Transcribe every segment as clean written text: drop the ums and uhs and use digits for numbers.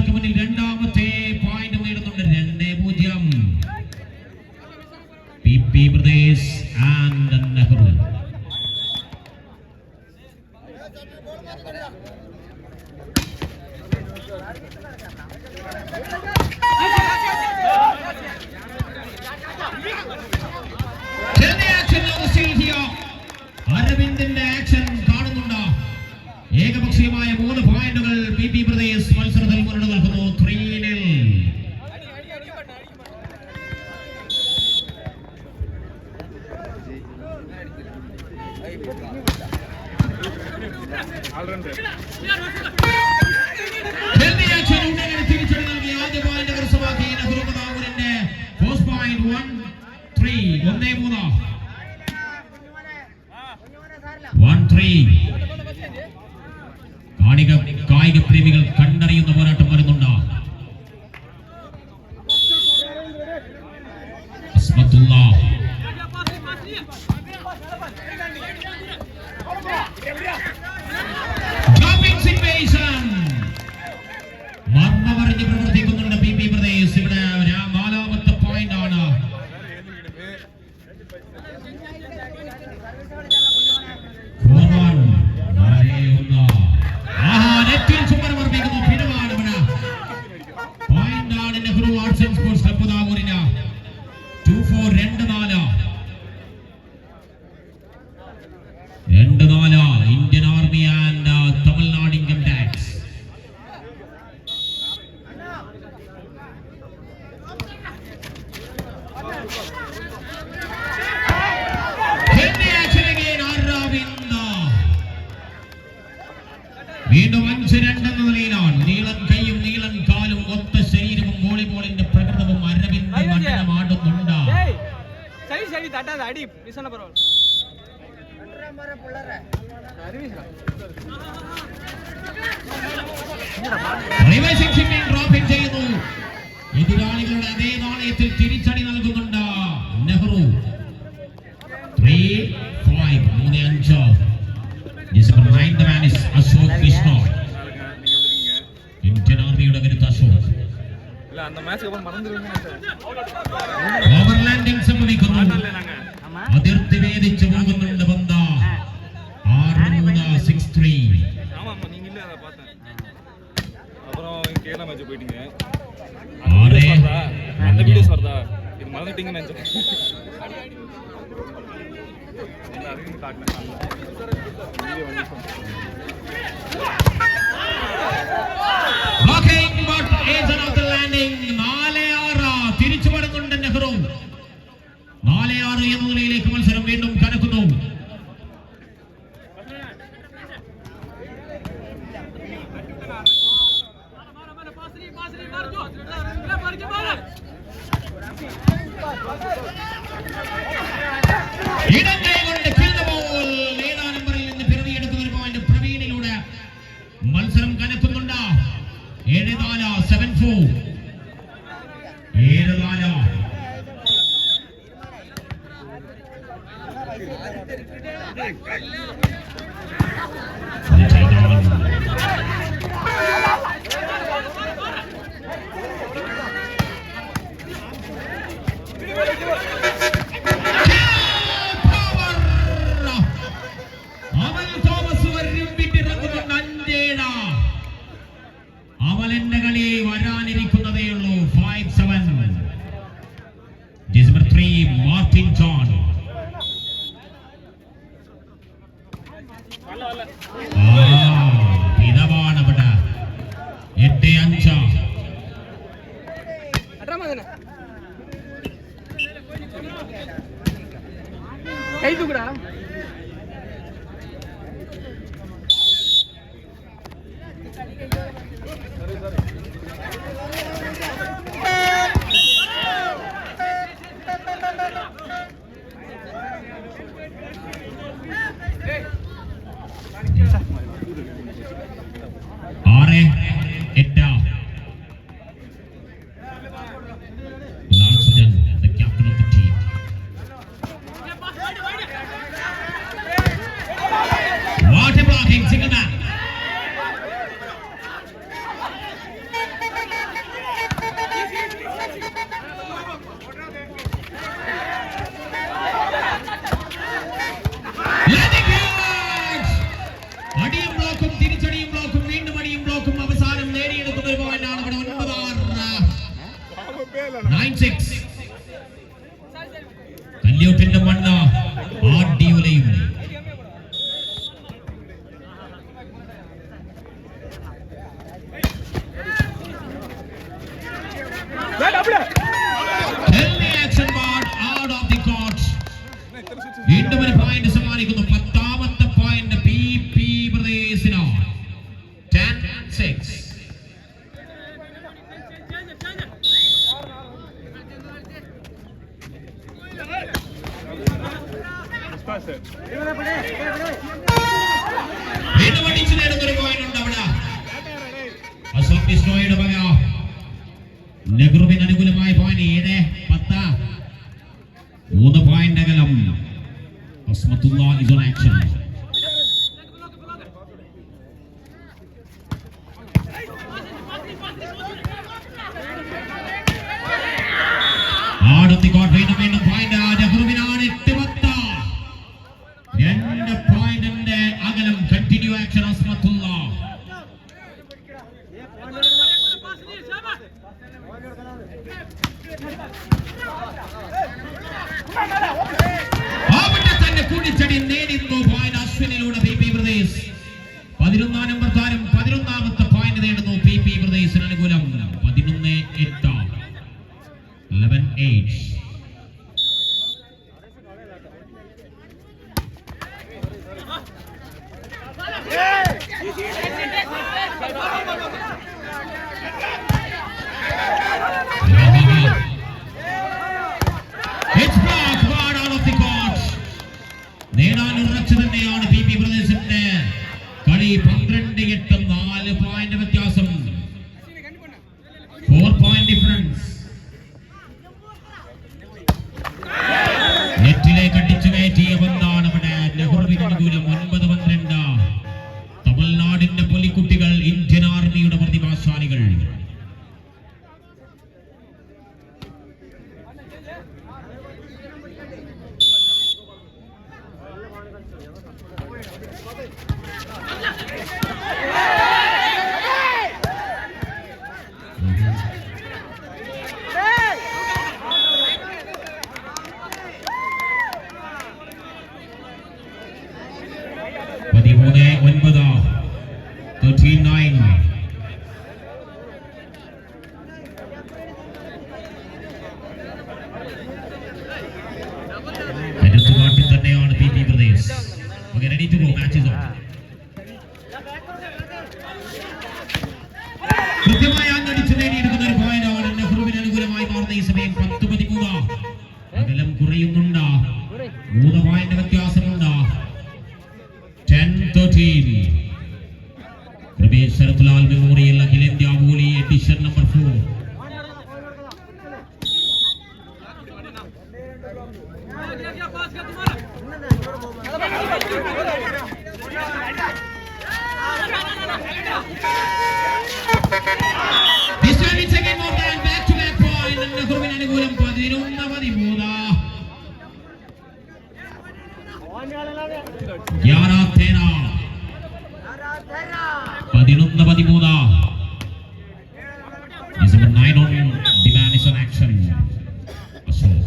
പോരാളിമാർക്ക് മുന്നിൽ രണ്ടാമത്തെ പോയിന്റ് നേടുന്നുണ്ട്. 2-0. PP Pradesh and Nehru. അരവിന്ദിന്റെ ആക്ഷൻ കാണുന്നുണ്ട്. ഏകപക്ഷീയമായ 3 പോയിന്റുകൾ PP പ്രദേശ് മത്സരത്തിൽ മുന്നോട്ട് നിൽക്കുന്നു. 3-0. തിരിച്ചടി നൽകി ആദ്യ പോയിന്റ് കരസ്ഥമാക്കി നെഹ്റു കഥാപുരിന്റെ ഫസ്റ്റ് പോയിന്റ്. 1-3. 1-3. കായിക പ്രേമികൾ കണ്ടറിയുന്ന പോരാട്ടം വരുന്നുണ്ട്. മർമ്മമറിഞ്ഞ് പ്രവർത്തിക്കുന്നുണ്ട് PP പ്രദേശ്. ഇവിടെ 4ാമത്തെ പോയിന്റ് ആണ്. നെറ്റിൽ ചുമരമർപ്പിക്കുന്നു. പിന്നമാണ് ഇവിടെ പോയിന്റാണ് Nehru arts and sports club താവൂരിന്. 2-4. 2-4. Indian army and Tamil Nadu income tax. വീണ്ടും 5-2 എന്ന നിലയിലാണ്. നീളൻ കൈയും നീളൻ കാലും ഒത്ത ശരീരവും വോളിബോളിന്റെ പ്രകൃതവും അരവിന്ദ് ആടുന്നുണ്ട്. ചെയ്യുന്നു. എതിരാളികളുടെ അതേ നാണയത്തിൽ തിരിച്ചടി നൽകുന്നുണ്ട് Nehru. 3-5. 3-5. December 9th, the man is Ashok Vishnu. Indian Army യുടെ കരുത്ത് അശോക്. ഓവർലാൻഡിംഗ് സംഭവിക്കുന്നു. അതിർത്തി വേദിച്ചു പോകുന്നുണ്ട് പന്ത. 6-3. 6-3. Blocking, but is another landing. 4-6. തിരിച്ചു വരുന്നുണ്ട് നെഹ്റു. 4-6 എന്ന നിലയിലേക്ക് മത്സരം വീണ്ടും കനക്കുന്നു. ഇടം കൈകൊണ്ട് നമ്പറിൽ നിന്ന് പിറവിയെടുക്കുന്ന ഒരു പോയിന്റ് പ്രവീണിലൂടെ മത്സരം കനക്കുന്നുണ്ട്. 7-4. 7-4. 7-4. അവലെന്റെ കളി വരാനിരിക്കുന്നതേയുള്ളൂ. 5-7. December 3. Martin John. ഇതവാണ് ഇവിടെ. 8-5. കൈ തൂക്കടാ. The captain of the team. What a blocking, single man. നേടിയെടുക്കുന്ന ഒരു പോയിന്റാണ് ഇവിടെ 9-6. കല്യോട്ടിന്റെ മണ്ണ് ആടിയുലയും. വീണ്ടും ഒരു പോയിന്റ് സമ്മാനിക്കുന്നു. 10ാമത്തെ പോയിന്റ് PP ബ്രദേഴ്സിന്. 10-6. വീണ്ടും അടിച്ചു നേടുന്ന ഒരു പോയിന്റ് ഉണ്ട് അവിടെ. അസോക് ബിസ്നോയുടെ വക നെഹ്റുവിന് അനുകൂലമായ പോയിന്റ് 7-10. 3 പോയിന്റ് അകലം. അസ്മത്തുല്ലാ is on action. ആടത്തിക്കോട്ട് വീണ്ടും പോയിന്റ് നെഹ്റുവിനാണ്. 8-10. 2 പോയിന്റിന്റെ അകലം. Continue action അസ്മത്തുല്ലാ. കൂടിച്ചടി നേടുന്നു പോയിന്റ് അശ്വിനിലൂടെ PP ബ്രദേഴ്സ്. 11ാം നമ്പർ താരം 11ാമത്തെ പോയിന്റ് നേടുന്നു PP ബ്രദേഴ്സിന് അനുകൂലം. 11-8. 11-8. നേടാൻ ഉറച്ചു തന്നെയാണ് PP ബ്രദേഴ്സിന്റെ കളി. 12-8. 4 പോയിന്റ് വ്യത്യാസം. 4 പോയിന്റ് ഡിഫറൻസ്. നെറ്റിലേക്ക് അടിച്ചു കയറ്റിയ പന്താണ് ഇവിടെ നെഹ്റുവിന് അനുകൂലം. 9-12. തമിഴ്നാടിന്റെ പുലിക്കുട്ടികൾ ഇന്ത്യൻ ആർമിയുടെ പ്രതിഭാശാലികൾ. തന്നെയാണ് PP brothers. ready to go. Match is on. കൃത്യമായി അങ്ങടിച്ചു നേടിയെടുക്കുന്ന ഒരു പോയിന്റാണ് നെഹ്റുവിന് അനുകൂലമായി മാറുന്ന ഈ സമയം. 10-13. അകലം കുറയുന്നുണ്ട്. 3 പോയിന്റ് വ്യത്യാസമുണ്ട്. 10-13. പ്രവേശ് ശരത്ലാൽ മെമ്മോറിയൽ അഖിലേന്ത്യാ volley edition number 4. This time it's again more than back-to-back point. നെഹ്റുവിന് അനുകൂലം 11-13. 11-13. 11-13. Is number 9 on the man is on action. Ashok.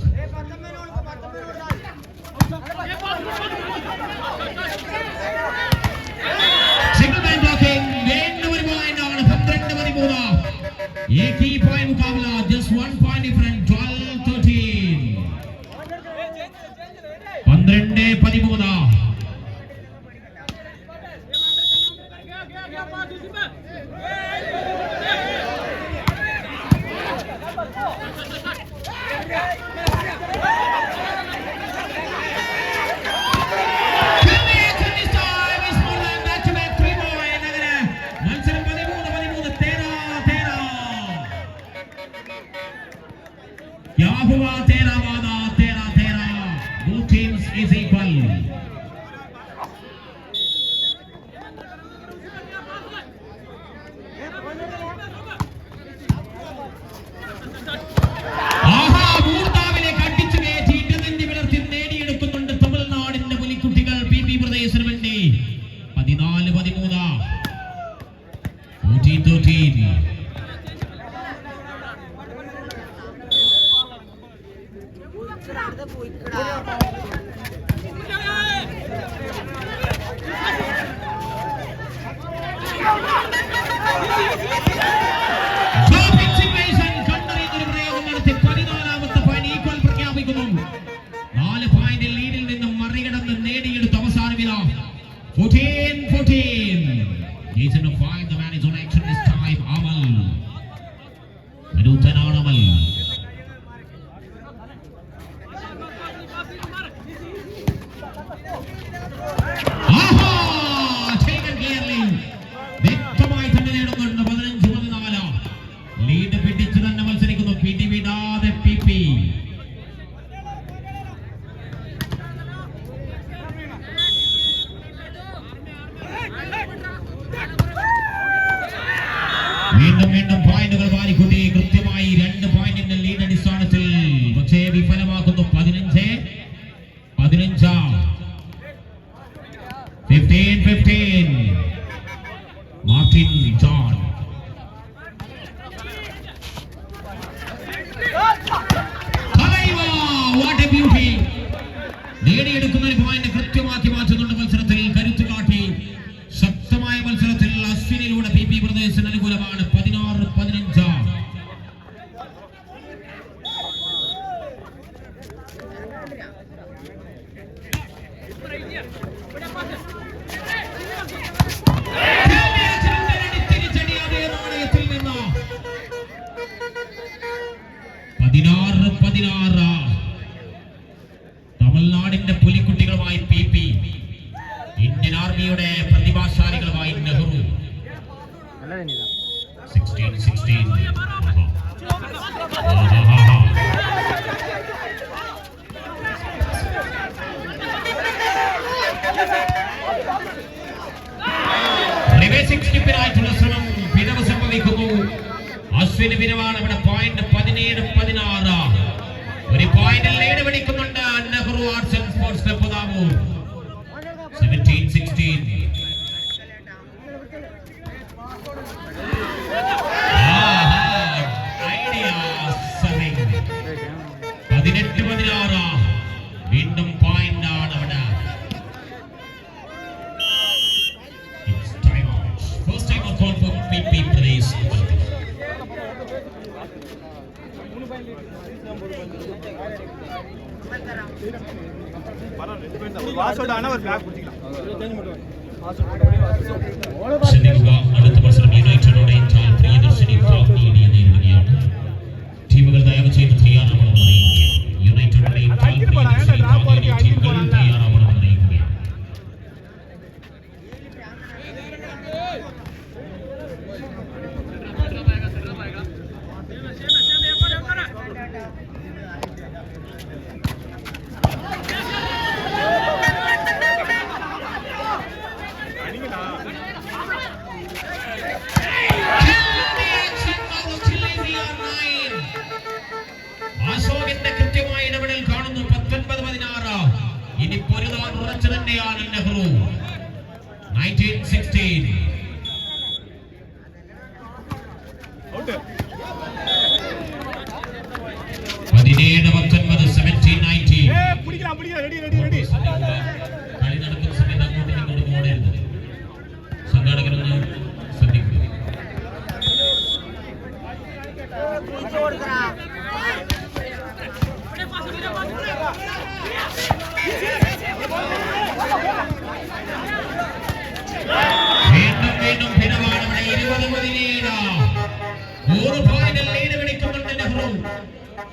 Single man blocking. Winner point on 12-13. एक ही पॉइंट मुकाबला. Just 1 point different. 12-13. 12-13. क्या हुआ? 13-13. Both teams is equal. മൂർത്താവിലേക്ക് അടിച്ചു കയറ്റി ഇടതിന്റെ വിളർത്തി നേടിയെടുക്കുന്നുണ്ട് തമിഴ്നാടിന്റെ പുലിക്കുട്ടികൾ PP ബ്രദേഴ്സിന് വേണ്ടി. 14-13. 14-13. വ്യക്തമായി തന്നെ നേടുന്നുണ്ട്. 15-14 ലീഡ് പിടിച്ചു തന്നെ മത്സരിക്കുന്നു. പിടിവിടാതെ PP. വീണ്ടും പോയിന്റുകൾ വാരിക്കൂട്ടി കൃത്യമായി 2 പോയിന്റിന്റെ ലീഡ് അടിസ്ഥാനത്തിൽ പക്ഷേ വിഫലമാക്കുന്നു. 15-15 മാർട്ടിൻ ജോൺ നേടിയെടുക്കുന്ന ഒരു പോയിന്റ് കൃത്യമാക്കി മാറ്റുന്നുണ്ട്. മത്സരത്തിൽ കരുത്തു കാട്ടി ശക്തമായ മത്സരത്തിൽ അശ്വിനിലൂടെ PP പ്രദേശത്തിന് അനുകൂലമാണ്. 16-15. നാണയത്തിൽ നിന്ന് 16-16. തമിഴ്നാടിന്റെ പുലിക്കുട്ടികളുമായി PP, ഇന്ത്യൻ ആർമിയുടെ പ്രതിഭാശാലികളുമായി നെഹ്റു. 16-16. റിവേഴ്സിംഗ് സ്കിപ്പിനായിട്ടുള്ള ശ്രമം വിടവ് സംഭവിക്കുന്നു. അശ്വിന് വിരവാണ് ഇവിടെ. പോയിന്റ് 17-16. ഒരു പോയിന്റിൽ ലീഡ് പിടിക്കുന്നുണ്ട് Nehru arts and sports club Puthavoor. 17-16. 18-16. വീണ്ടും പോയിന്റ് ആണ് അവിടെ. First time call for PP Pradesh. അടുത്ത മത്സരം യുണൈറ്റഡോടെ പ്രിയദർശിനി നേരിടുകയാണ്. ടീമുകൾ ദയവ് ചെയ്ത് തയ്യാറാവണമെന്ന് അറിയിക്കുകയാണ്. യുണൈറ്റഡോടെയും ടീമുകൾ തയ്യാറാവണമെന്ന് അറിയിക്കുകയാണ്. അശോകന്റെ കൃത്യമായ ഇടപെടൽ കാണുന്നു. 19-16. ഇനി പൊരുതാൻ ഉറച്ചു തന്നെയാണ് നെഹ്റു. 19-16. 17-19. 17-19. കളി നടക്കുന്ന സമയത്ത് അങ്ങോട്ടും ഇങ്ങോട്ടും ഓടരുത്. സംഘാടകരൊന്ന് ശ്രദ്ധിക്കുക. വീണ്ടും ഭിന്നമാണ് ഇവിടെ. 20-17. 1 പോയിന്റിൽ ലീഡ് പിടിക്കുന്നുണ്ട് നെഹ്റു.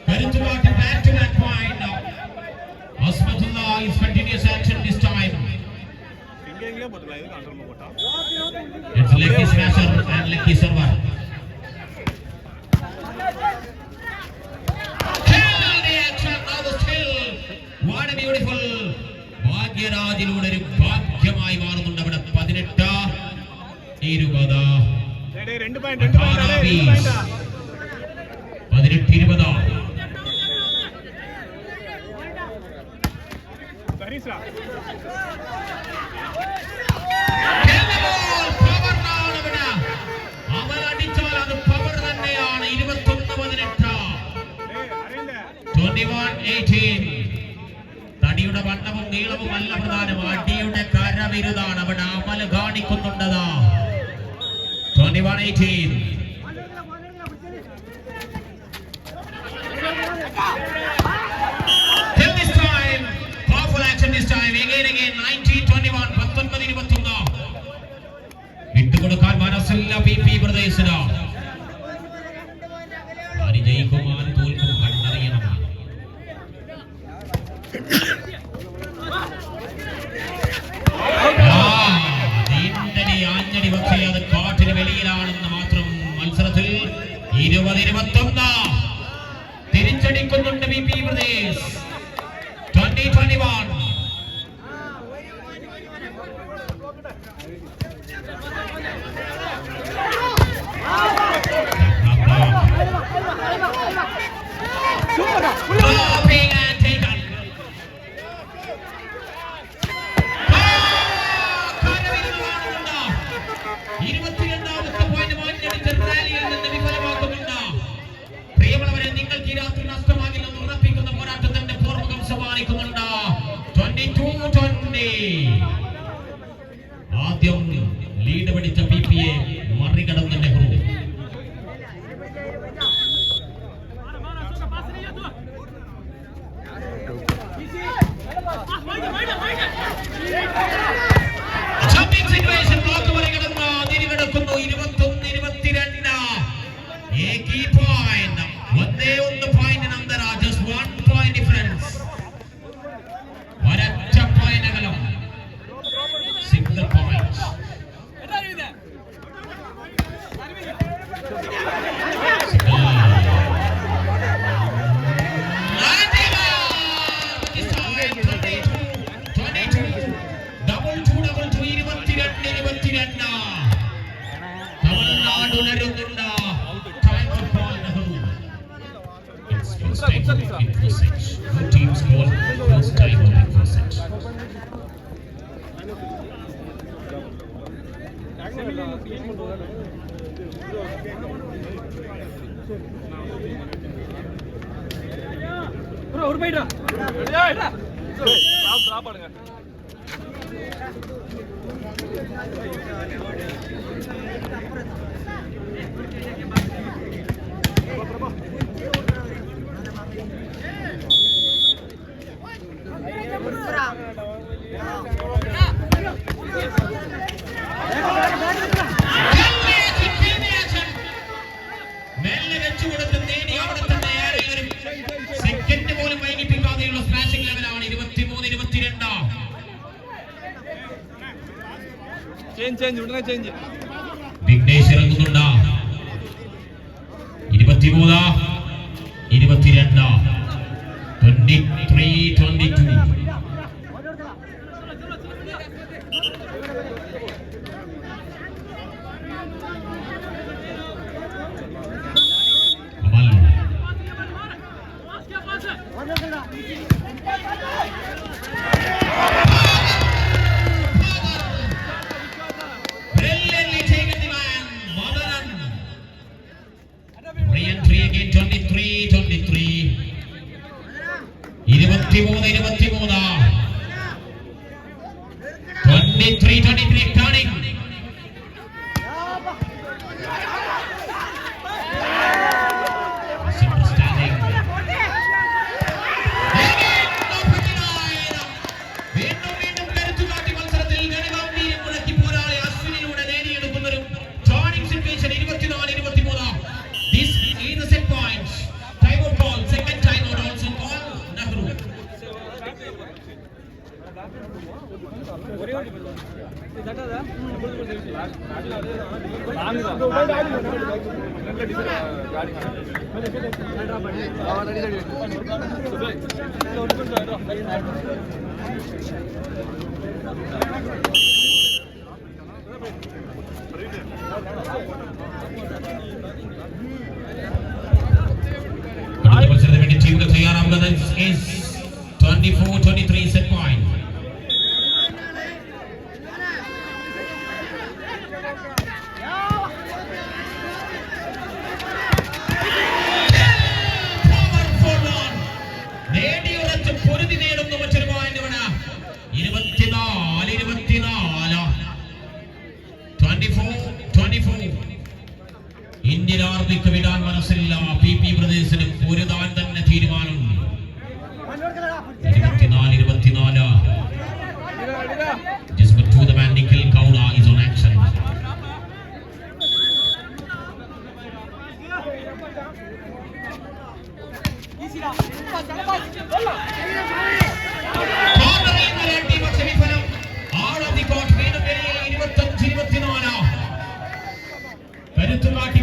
കരുത്തുകാട്ടി back to back point. Asmatullah is continuous action this time. It's lucky smasher and lucky server. What a beautiful. ഭാഗ്യരാജിലൂടെ ഒരു ഭാഗ്യമായി മാറുന്നുണ്ട് അവിടെ. 18-20. 18-20. അവർ അടിച്ചാൽ അത് പവർ തന്നെയാണ്. 21-18. 21-18. നീളവും അല്ല പ്രധാനം, അടിയുടെ കരവിരുതാണ് അവിടെ അമൽ കാണിക്കുന്നുണ്ടതാ. 21-18. Till this time, powerful action this time. Again 19-21. 19-21. വിട്ടുകൊടുക്കാൻ മനസ്സില്ല PP ബ്രദേഴ്സിന്. ആര് ജയിക്കും ആര് തോൽക്കും കണ്ടറിയണം. ആഞ്ഞടി പക്ഷേ അത് കാട്ടിന് വെളിയിലാണെന്ന് മാത്രം. മത്സരത്തിൽ 20-21 തിരിച്ചടിക്കുന്നുണ്ട് PP ബ്രദേഴ്സ്. 20-21. പ്രിയമുള്ളവരെ, നിങ്ങൾക്ക് ഈ രാത്രി നഷ്ടമാകില്ലെന്ന് ഉറപ്പിക്കുന്ന പോരാട്ടത്തിന്റെ പൂർവ്വകം സമ്മാനിക്കുന്നുണ്ട്. 22-20. ആദ്യം ലീഡ് പിടിച്ച PP-യെ മറികടന്ന് Nehru. Two teams score first time on the set. bro ஒரு பைடா drop பண்ணுங்க. ചേഞ്ച് ഉടനെ ചേഞ്ച്. വിഘ്നേഷ് ഇറങ്ങുന്നുണ്ട്. 23-22. 23-22. Re-entry again. 23-23. 23-23. 23-23 turning. Standing. വീണ്ടും കരുത്തുകാട്ടി മത്സരത്തിൽ ഗണഗാംഭീര്യം മുഴക്കി പോരാളി അശ്വിനിലൂടെ നേടിയെടുക്കുന്നൊരു turning situation. 24-23. This is the set points. Time out call. Second time out also call. Nehru. Team to തയ്യാറാവുക. This is 24-23 set point. Powerful one. നേടിയുറച്ച് പൊരുതി നേടുന്ന മറ്റൊരു പോയിന്റ് ഇവിടെ. ജെറാർഡിക്ക് വിടാൻ മനസ്സില്ല. PP ബ്രദേഴ്സിന് പൊരുതാൻ തന്നെ തീരുമാനം. 24-24. Just but to the man Nikhil Kauda is on action. കരുത്തുകാട്ടി